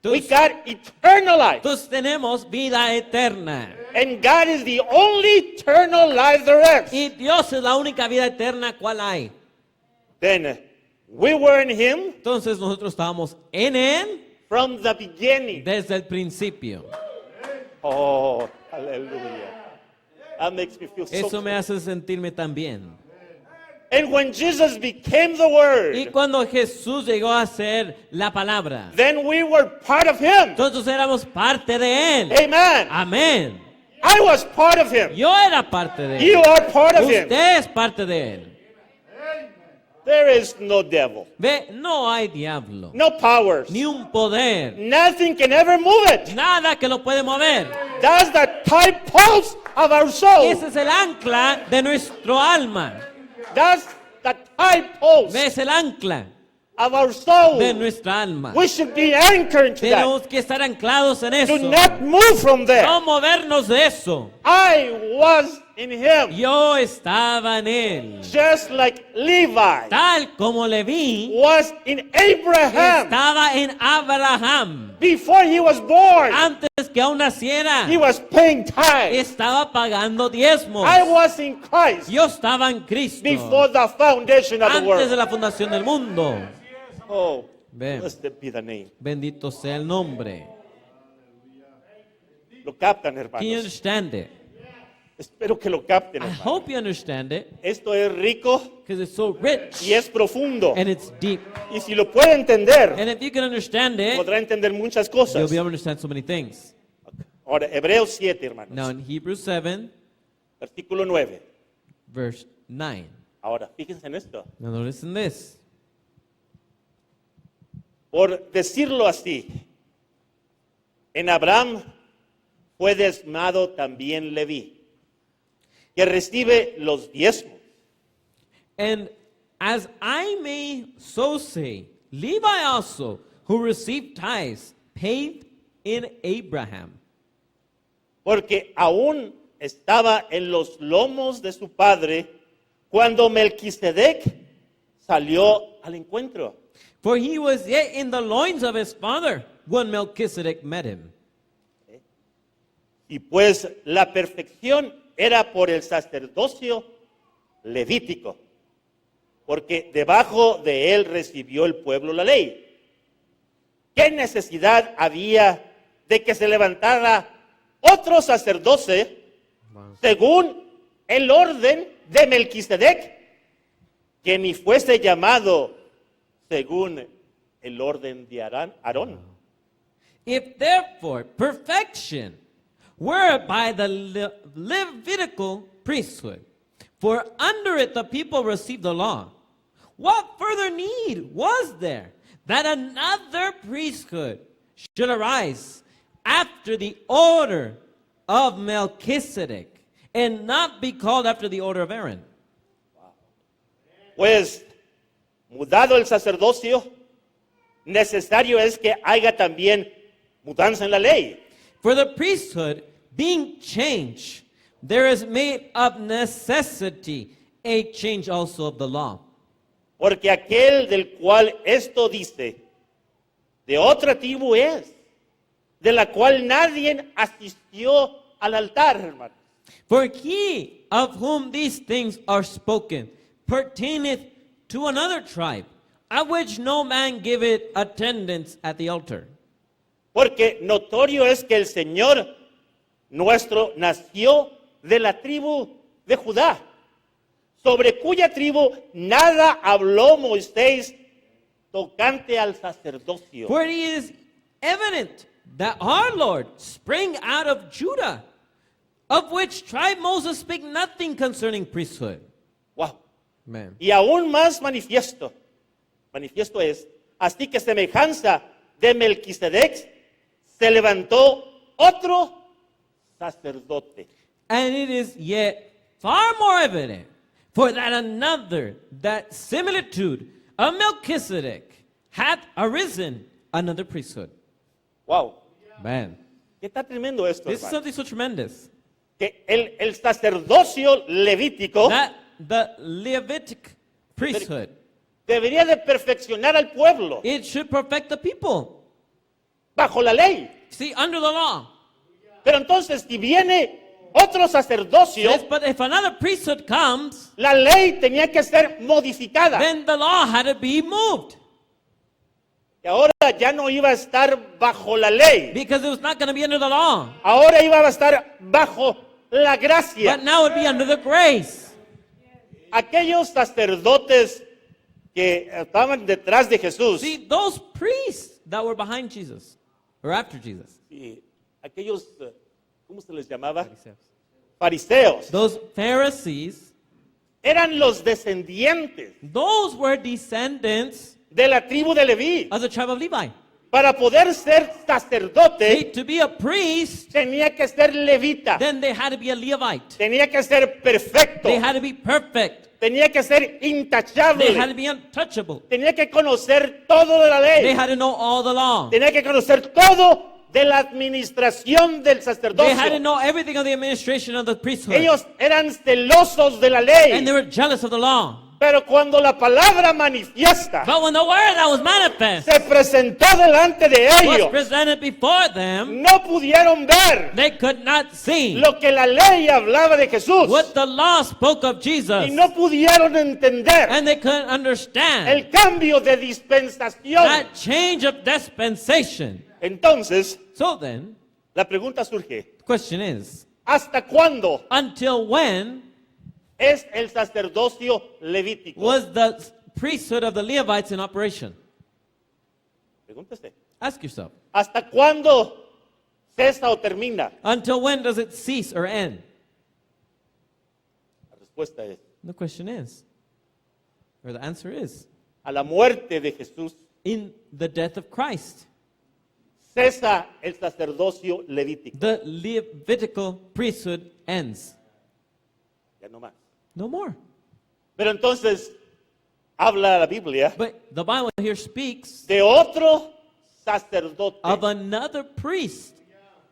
Entonces, got eternal life. entonces tenemos vida eterna. And God is the only eternal life there is. Y Dios es la única vida eterna cual hay. Then we were in him Entonces nosotros estábamos en Él from the beginning. desde el principio. Oh, hallelujah. That makes me feel so Eso me good. hace sentirme tan bien. And when Jesus became the Y Word, cuando Jesús llegó a ser la palabra, then we were part of him. entonces éramos parte de Él. Amen. Amén. I was part of him. Yo era parte de You Él. are part of him. Usted es parte de Él. There is no devil, Ve, no hay diablo, no powers. ni un poder, Nothing can ever move it. nada que lo puede mover. That's the tight pulse of our soul. Ese es el ancla de nuestro alma. That's the tight pulse ¿Ves el ancla of our soul. de nuestra alma? We should be anchored to that. Tenemos que estar anclados en Do eso. not move from there. No movernos de eso. I was in him, Yo estaba en Él. just like Levi Tal como Leví was in Abraham estaba en Abraham. before he was born. Antes que aún naciera, He was paying tithes. estaba pagando diezmos. I was in Christ Yo estaba en Cristo before the foundation of the antes de world. la fundación del mundo. Oh, Ve. blessed be the name. Bendito sea el nombre. Lo captan, Can you hermanos. understand it? Espero que lo capten, I hermanos. hope you understand it Esto es rico because it's so rich y es profundo. and it's deep. Y si lo puede entender, And if you can understand it, podrá entender muchas you'll cosas. be able to understand so many things. Ahora, Hebreos 7, hermanos. Now in Hebrews 7, Versículo 9. verse 9. Ahora, fíjense en esto. Now notice in this. Por decirlo así, en Abraham fue desmado también Leví, que recibe los diezmos. And as I may so say, Levi also, who received tithes, paid in Abraham. Porque aún estaba en los lomos de su padre cuando Melquisedec salió al encuentro. For he was yet in the loins of his father when Melchizedek met him. Y pues la perfección era por el sacerdocio levítico, porque debajo de él recibió el pueblo la ley. ¿Qué necesidad había de que se levantara otro sacerdote según el orden de Melquisedec, que ni fuese llamado según el orden de Aarón? If therefore perfection were by the Levitical priesthood, for under it the people received the law, what further need was there that another priesthood should arise after the order of Melchizedek and not be called after the order of Aaron? Pues, mudado el sacerdocio, necesario es que haya también mudanza en la ley. For the priesthood being changed, there is made of necessity a change also of the law. Porque aquel del cual esto dice, de otra tribu es, de la cual nadie asistió al altar, hermano. For he of whom these things are spoken pertaineth to another tribe, at which no man giveth attendance at the altar. Porque notorio es que el Señor nuestro nació de la tribu de Judá, sobre cuya tribu nada habló Moisés tocante al sacerdocio. For it is evident that our Lord sprang out of Judah, of which tribe Moses spake nothing concerning priesthood. Wow. Amen. Y aún más manifiesto. Manifiesto es, así que semejanza de Melquisedec se levantó otro sacerdote. And it is yet far more evident, for that another, that similitude of Melchizedek, hath arisen another priesthood. Wow, Man, ¿qué está tremendo esto, this is hermano? something so tremendous. Que el sacerdocio levítico That the Levitic priesthood, debería de perfeccionar al pueblo it should perfect the people. bajo la ley. See, under the law. Pero entonces, si viene otro sacerdocio, Yes, but if another priesthood comes, la ley tenía que ser modificada. then the law had to be moved. Y ahora ya no iba a estar bajo la ley. Because it was not going to be under the law. Ahora iba a estar bajo la gracia. But now it would be under the grace. Aquellos sacerdotes que estaban detrás de Jesús, See, those priests that were behind Jesus, or after Jesus, y aquellos, ¿cómo se les llamaba? Fariseos, those Pharisees, eran los descendientes those were descendants de la tribu de Leví. of the tribe of Levi. Para poder ser See, sacerdote, to be a priest, tenía que ser levita, then they had to be a Levite. tenía que ser perfecto, They had to be perfect. tenía que ser They had intachable, to be untouchable. tenía que conocer todo de la They ley, had to know all the law. tenía que conocer todo de la administración del They had to sacerdocio. know everything of the administration of the priesthood. Ellos eran celosos de la And ley, they were jealous of the law. pero cuando la palabra manifiesta But when the word that was manifest se presentó delante de was ellos, presented before them, no pudieron ver they could not see lo que la ley hablaba de Jesús what the law spoke of y Jesus. no pudieron entender And they couldn't understand el cambio de dispensación. that change of dispensation. Entonces, So then, la pregunta surge, the question is, ¿hasta cuándo until when es el sacerdocio levítico? was the priesthood of the Levites in operation? Pregúntese, Ask yourself. ¿hasta cuándo cesa o termina? Until when does it cease or end? La respuesta es, The question is, or the answer is, a la muerte de Jesús in the death of Christ. cesa el sacerdocio levítico. The Levitical priesthood ends. Ya no más. No more. Pero entonces habla la Biblia But the Bible here speaks de otro sacerdote. of another priest.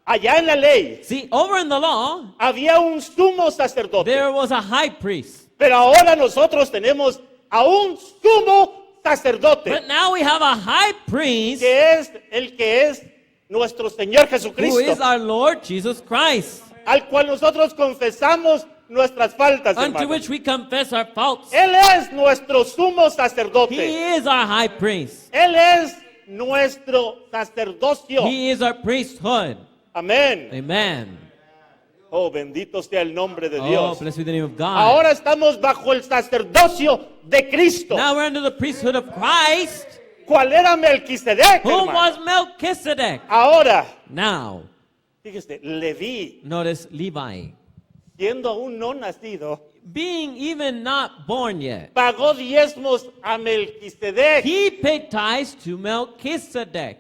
Allá en la ley See, over in the law, había un sumo sacerdote. there was a high priest. Pero ahora nosotros tenemos a un sumo sacerdote, But now we have a high priest que es nuestro Señor who is Jesucristo, our Lord Jesus Christ, al cual nosotros confesamos nuestras faltas, unto hermanos. which we confess our faults. Él es nuestro sumo He sacerdote. is our high priest. Él es nuestro sacerdocio. He is our priesthood. Amén. Amen. Oh, bendito sea el nombre de Oh, Dios. blessed be the name of God. Ahora estamos bajo el sacerdocio de Cristo. Now we're under the priesthood of Christ, ¿Cuál era Melquisedec, who hermano? was Melchizedek. Ahora, Now, fíjese, Leví, notice Levi, siendo aún no nacido, being even not born yet, pagó diezmos a Melquisedec. he paid tithes to Melchizedek.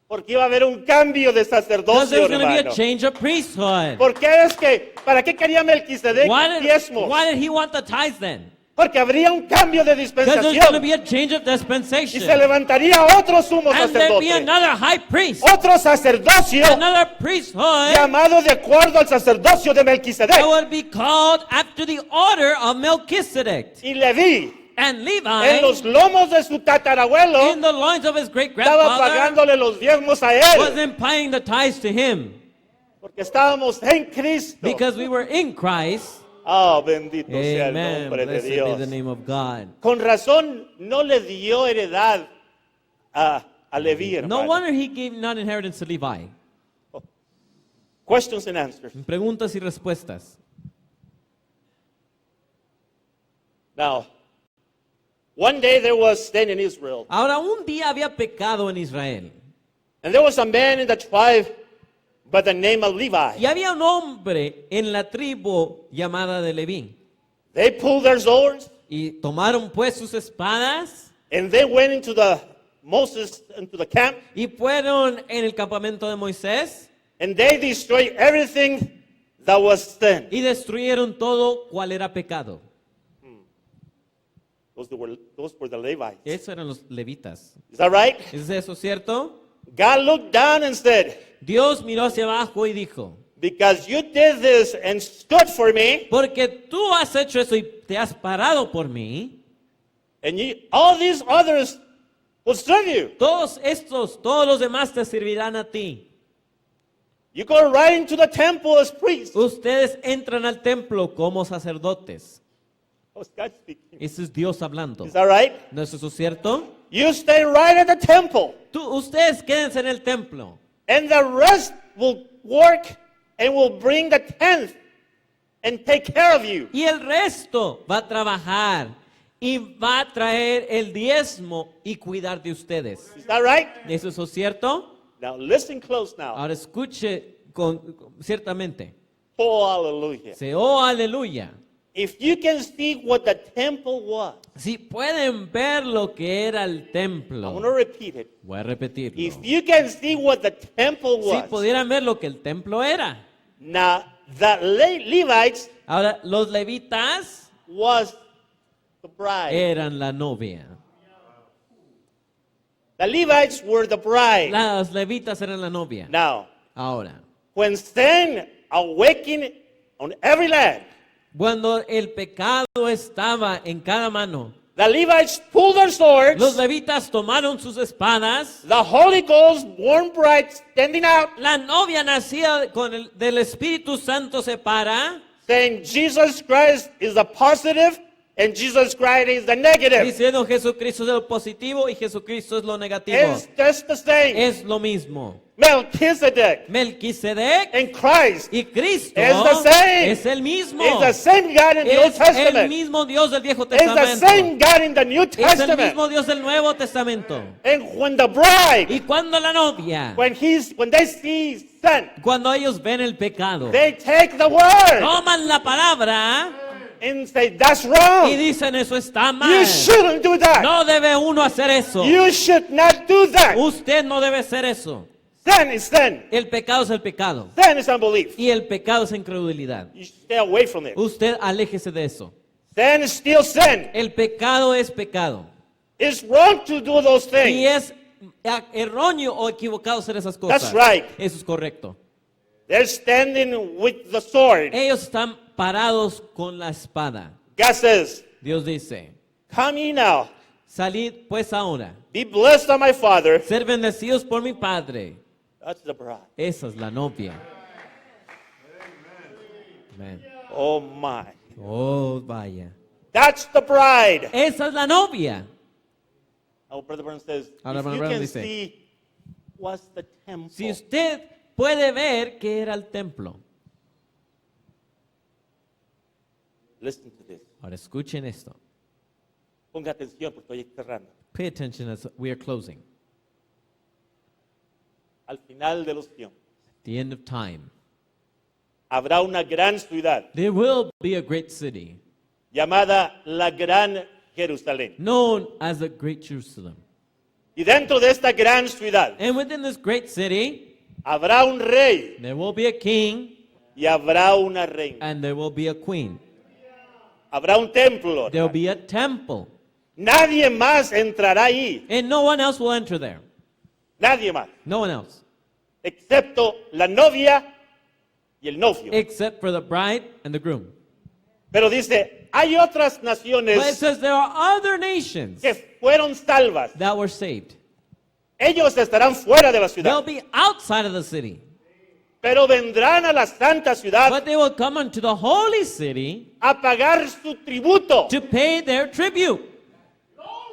Porque iba a haber un cambio de Because sacerdocio, there's going to be a hermano. change of priesthood. ¿Por qué es que, para qué quería Melquisedec diezmos? Why did he want the tithes then? Porque habría un cambio de Because there's going to dispensación be a change of y dispensation. se levantaría otro sumo And there'd be sacerdote, another high priest, otro sacerdocio another priesthood llamado de acuerdo al sacerdocio de Melquisedec. that would be called after the order of Melchizedek. Y Leví, And en Levi, los lomos de su tatarabuelo, in the loins of his great estaba grandfather, pagándole los diezmos a was él, implying the tithes to him. porque estábamos en Cristo. Because we were in Christ. Ah, bendito sea el Amen. nombre de Blessed be Dios. the name of God. Con razón no le dio heredad a Leví, No hermano. wonder he gave not inheritance to Levi. Questions and answers. Preguntas y respuestas. Now, one day there was sin in Israel, Ahora, un día había pecado en Israel. and there was a man in the tribe by the name of Levi. Y había un hombre en la tribu llamada de Leví. They pulled their swords y tomaron pues sus espadas and they went into the camp y fueron en el campamento de Moisés and they destroyed everything that was sin. y destruyeron todo cual era pecado. Those were the Levites. Esos eran los levitas. Is that right? ¿Es eso cierto? God looked down and said, Dios miró hacia abajo y dijo, because you did this and stood for me, porque tú has hecho eso y te has parado por mí, and all these others will serve you. todos los demás te servirán a ti. You go right into the temple as priests. Ustedes entran al templo como sacerdotes. Oh, God speaking. Ese es Dios hablando. Is that right? ¿No es eso cierto? You stay right at the temple, Ustedes quédense en el templo. and the rest will work and will bring the tenth and take care of you. Y el resto va a trabajar y va a traer el diezmo y cuidar de ustedes. Is that right? ¿Es eso cierto? Now listen close now. Ahora escuche ciertamente. Oh, hallelujah. Oh, aleluya. If you can see what the temple was, Si pueden ver lo que era el I'm templo, going to repeat it. voy a repetirlo. If you can see what the temple Si was, pudieran ver lo que el templo era. now the Levites Ahora, los levitas was the bride. eran la novia. The Levites were the bride. Los levitas eran la novia. Now, Ahora, when sin awakened on every land, cuando el pecado estaba en cada mano, the Levites pulled their los swords, levitas tomaron sus espadas. the Holy Ghost, born bride, standing out, La novia nacida del Espíritu Santo se para, saying Jesus Christ is the positive and Jesus Christ is the negative. diciendo Jesucristo es lo positivo y Jesucristo es lo negativo. It's just the same. Es lo mismo. Melchizedek Melquisedec and Christ y Cristo is the same. es el mismo. is the same God in the Old Es el Testament. mismo Dios del Viejo It's the Testamento. same God in the New Es el Testament. mismo Dios del Nuevo Testamento. And when the bride, Y cuando la novia, when they see sin, cuando ellos ven el pecado, they take the word toman la palabra and say, that's y wrong. dicen eso está You mal. shouldn't do that. No debe uno hacer eso. You should not do that. Usted no debe hacer eso. Sin is sin. El pecado es el pecado. Sin is unbelief. Y el pecado es incredulidad. You should stay away from it. Usted aléjese de eso. Sin is still sin. El pecado es pecado. It's wrong to do those Y things. es erróneo o equivocado hacer esas cosas. That's right. Eso es correcto. They're standing with the sword. Ellos están parados con la espada. God says, Dios dice, come ye now. salid pues ahora. Be blessed of my Father. Ser bendecidos por mi Padre. That's the bride. Esa es la novia. Amen. Oh my. Oh, vaya. That's the bride. Esa es la novia. Our brother Brown says, Ahora, if Brother you Brown can dice, see what's the temple. Si usted puede ver que era el templo. Listen to this. Ahora escuchen esto. Ponga atención porque estoy cerrando. Pay attention as we are closing. Al final de los tiempos The end of time. habrá una gran ciudad There will be a great city llamada la Gran Jerusalén. known as the Great Jerusalem. Y dentro de esta gran ciudad And within this great city, habrá un rey there will be a king y habrá una reina. and there will be a queen. Habrá un templo. There will be a temple. Nadie más entrará ahí. And no one else will enter there. Nadie más. No one else. Excepto la novia y el novio. Except for the bride and the groom. Pero dice, hay otras But it naciones says there are other nations que fueron salvas. that were saved. Ellos estarán fuera de la They'll ciudad. be outside of the city. Pero vendrán a la santa ciudad But they will come unto the holy city a pagar su tributo. to pay their tribute.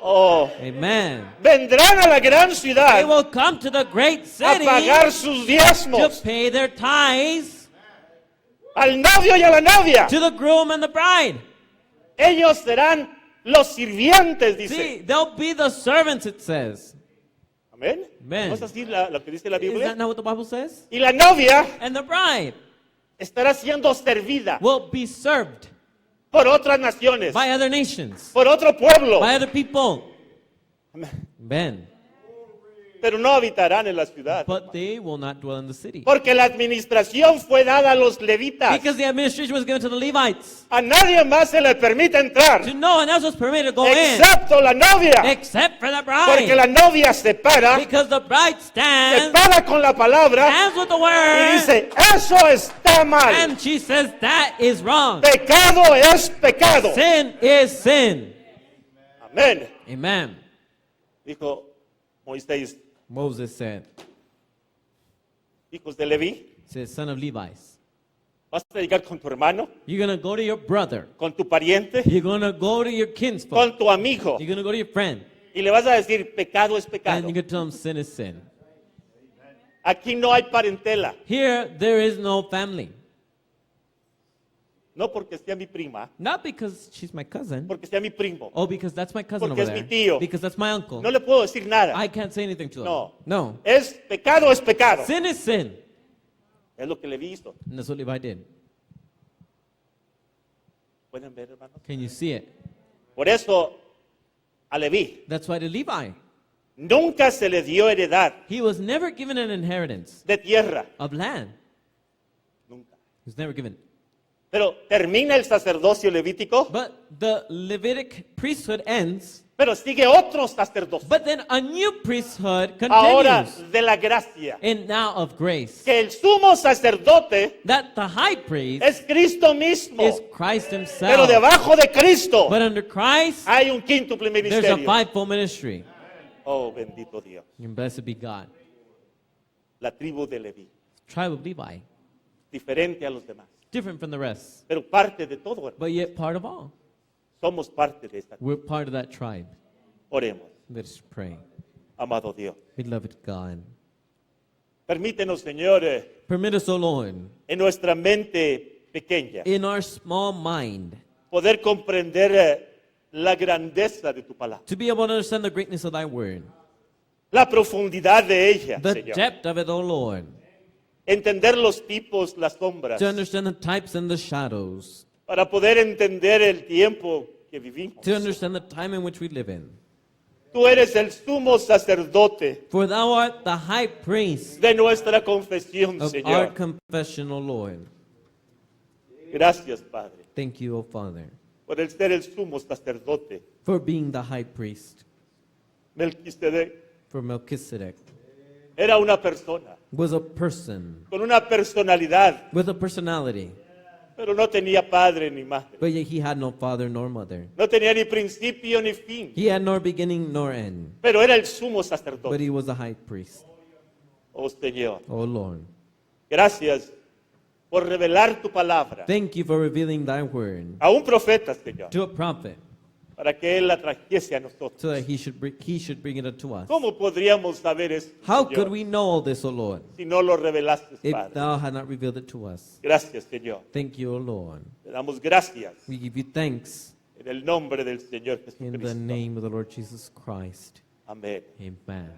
Oh, Amen. vendrán a la gran They ciudad will come to the great a city pagar sus to diezmos pay their tithes al novio y a la novia. to the groom and the bride. Ellos serán los sirvientes, dice. See, they'll be the servants, it says. Amén. Amen. ¿No es así lo que dice la Is Biblia? that not what the Bible says? Y la novia And the bride estará siendo servida. will be served. por otras naciones, by other nations, por otro pueblo, by other people. Amen. pero no habitarán en la ciudad. But they will not dwell in the city. Porque la administración fue dada a los levitas. Because the administration was given to the Levites. A nadie más se le permite entrar, To no one else was permitted to go in, excepto la novia. except for the Porque bride. la novia se para Because the bride stands, con la palabra stands with the y word, dice, eso está mal. and she says that is wrong. Pecado es pecado. Sin is sin. Amén. Amen. Dijo Moisés, Moses said, hijos de Leví, says, son of Levi's, vas a llegar con tu hermano, you're going to go to your brother. con tu pariente, You're going to go to your kinsfolk. con tu amigo You're going to go to your friend. y le vas a decir, pecado es And pecado. you're going to tell him sin is sin. Aquí no hay parentela. Here, there is no family. No porque sea mi prima, Not because she's my cousin. porque sea mi primo. Oh, because that's my cousin Porque over es mi there. tío. Because that's my uncle. No le puedo decir nada. I can't say anything to him. No. No. Es pecado, es pecado. Sin is sin. Es lo que le he visto. And that's what Levi did. ¿Pueden ver, hermanos? Can you see it? Por eso, a Leví That's why to Levi, nunca se le dio heredad he was never given an inheritance de tierra. of land. Nunca. He was never given. Pero termina el sacerdocio levítico, But the Levitic priesthood ends, pero sigue otro sacerdocio. but then a new priesthood Ahora continues. de la gracia. And now of grace. Que el sumo sacerdote That the high priest es Cristo mismo. is Christ Pero himself. debajo de Cristo But under Christ, hay un quíntuple there's a ministerio. fivefold ministry. Oh, bendito Dios. And blessed be God. La tribu de Leví. Tribe of Levi, Diferente a los demás. different from the rest, Pero parte de todo, hermano. but yet part of all. Somos parte de esta. We're part of that tribe. Oremos, Let's pray. amado Dios. Beloved God, Permítenos, Señor, permit us, O Lord, en nuestra mente pequeña, in our small mind, poder comprender la grandeza de tu palabra, to be able to understand the greatness of thy word, la profundidad de ella, the Señor. depth of it, O Lord, Entender los tipos, las sombras, to understand the types and the shadows, para poder entender el tiempo que vivimos. to understand the time in which we live in. Tú eres el sumo sacerdote For thou art the high priest de nuestra confesión, of our Señor. confession, O Lord. Gracias, Padre, Thank you, O Father, por el ser el sumo sacerdote. for being the high priest. Melquisedec For Melchizedek era una persona was a person con una personalidad, with a personality, pero no tenía padre ni madre. but yet he had no father nor mother. No tenía ni principio ni fin, He had nor beginning nor end, pero era el sumo but sacerdote. he was a high priest. Oh, Señor, O Lord, gracias por revelar tu palabra thank you for revealing thy word a un profeta, Señor, to a prophet para que él la trajese a nosotros. so that he should bring it unto us. ¿Cómo podríamos saber eso, How Señor, could we know all this, O Lord, si no lo revelaste, if Padre? thou had not revealed it to us? Gracias, Señor. Thank you, O Lord. Le damos gracias We give you thanks en el nombre del Señor in the Jesucristo. name of the Lord Jesus Christ. Amén. Amen.